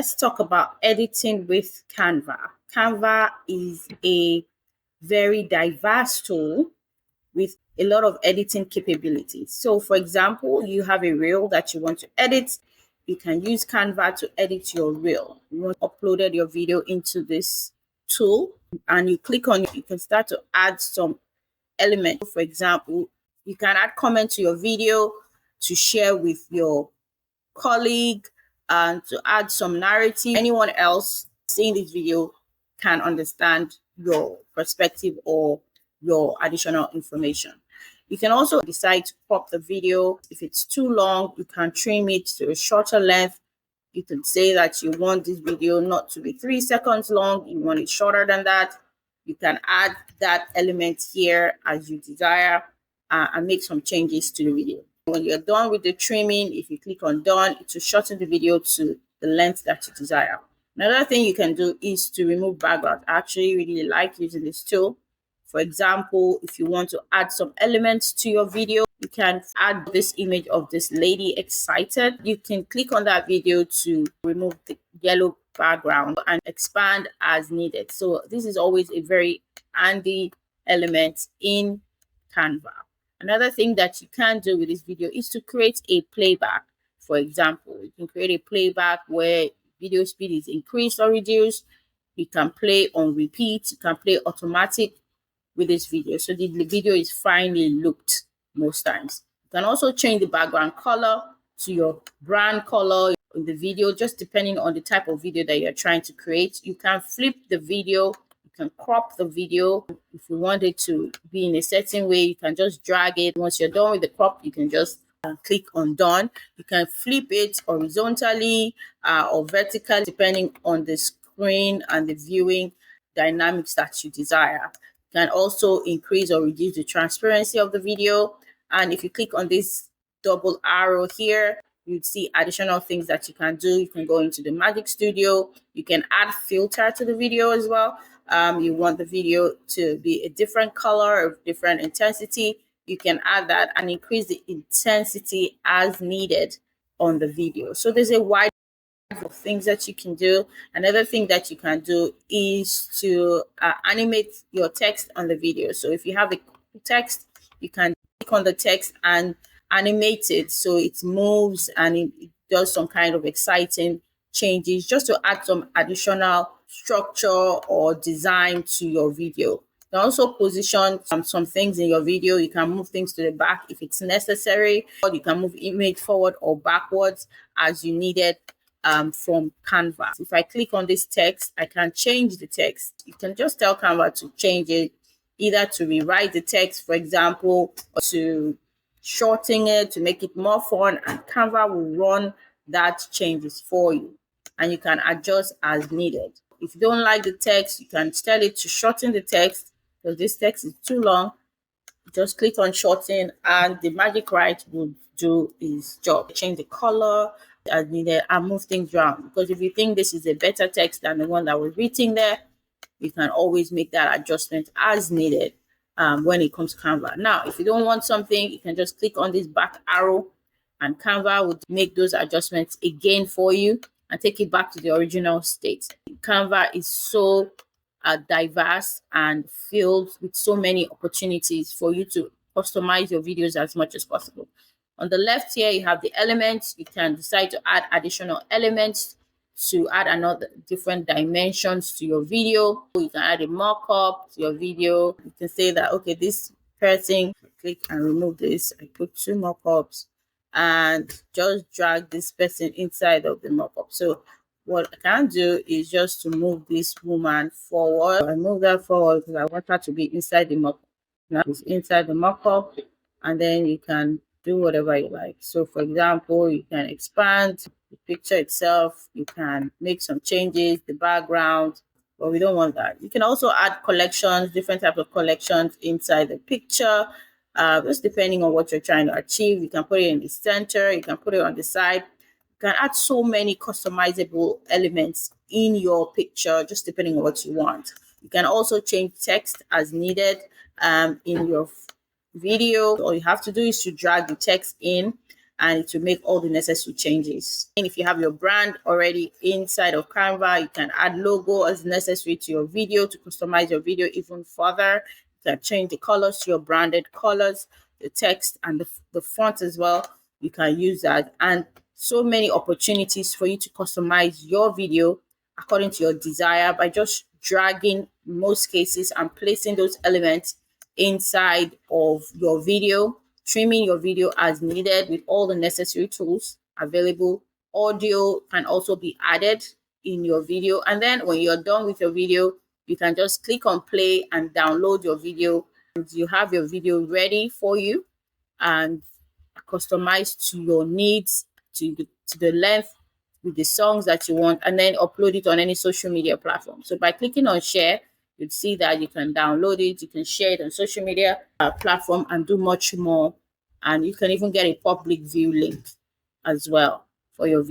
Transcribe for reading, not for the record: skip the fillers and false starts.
Let's talk about editing with Canva. Canva is a very diverse tool with a lot of editing capabilities. So, for example, you have a reel that you want to edit. You can use Canva to edit your reel. You want to upload your video into this tool and you click on it, you can start to add some elements. For example, you can add comment to your video to share with your colleague and to add some narrative. Anyone else seeing this video can understand your perspective or your additional information. You can also decide to crop the video. If it's too long, you can trim it to a shorter length. You can say that you want this video not to be 3 seconds long. You want it shorter than that. You can add that element here as you desire and make some changes to the video. When you're done with the trimming, if you click on done, it will shorten the video to the length that you desire. Another thing you can do is to remove background. I actually really like using this tool. For example, if you want to add some elements to your video, you can add this image of this lady excited. You can click on that video to remove the yellow background and expand as needed. So this is always a very handy element in Canva. Another thing that you can do with this video is to create a playback. For example, you can create a playback where video speed is increased or reduced. You can play on repeat. You can play automatic with this video. So the video is finely looked most times. You can also change the background color to your brand color in the video, just depending on the type of video that you're trying to create. You can flip the video. You can crop the video. If you want it to be in a certain way, you can just drag it. Once you're done with the crop, you can just click on done. You can flip it horizontally or vertically, depending on the screen and the viewing dynamics that you desire. You can also increase or reduce the transparency of the video. And if you click on this double arrow here, you'd see additional things that you can do. You can go into the Magic Studio. You can add filter to the video as well. You want the video to be a different color or different intensity. You can add that and increase the intensity as needed on the video. So there's a wide of things that you can do. Another thing that you can do is to animate your text on the video. So if you have a text, you can click on the text and animate it so it moves and it does some kind of exciting changes just to add some additional structure or design to your video. You can also position some things in your video. You can move things to the back if it's necessary, or you can move image forward or backwards as you need it from Canva. If I click on this text, I can change the text. You can just tell Canva to change it, either to rewrite the text, for example, or to shorten it to make it more fun, and Canva will run that changes for you and you can adjust as needed. If you don't like the text, you can tell it to shorten the text because this text is too long. Just click on shorten and the magic right will do its job. Change the color as needed and move things around, because if you think this is a better text than the one that was written there, you can always make that adjustment as needed when it comes to Canva. Now, if you don't want something, you can just click on this back arrow and Canva would make those adjustments again for you and take it back to the original state. Canva is so diverse and filled with so many opportunities for you to customize your videos as much as possible. On the left here, you have the elements. You can decide to add additional elements to add another different dimensions to your video. You can add a mock-up to your video. You can say that, okay, this person, click and remove this. I put 2 mock-ups and just drag this person inside of the mock-up. So what I can do is just to move this woman forward. I move that forward because I want her to be inside the mock-up. Now it's inside the mock-up, and then you can do whatever you like. So for example, you can expand the picture itself. You can make some changes, the background, but we don't want that. You can also add collections, different types of collections inside the picture. Just depending on what you're trying to achieve. You can put it in the center, you can put it on the side. You can add so many customizable elements in your picture, just depending on what you want. You can also change text as needed in your video. All you have to do is to drag the text in and it will make all the necessary changes. And if you have your brand already inside of Canva, you can add logo as necessary to your video to customize your video even further. You can change the colors to your branded colors, the text and the font as well. You can use that, and so many opportunities for you to customize your video according to your desire by just dragging most cases and placing those elements inside of your video, trimming your video as needed with all the necessary tools available. Audio can also be added in your video. And then when you're done with your video, you can just click on play and download your video. And you have your video ready for you and customized to your needs, to the length, with the songs that you want, and then upload it on any social media platform. So by clicking on share, you'd see that you can download it, you can share it on social media platform and do much more. And you can even get a public view link as well for your video.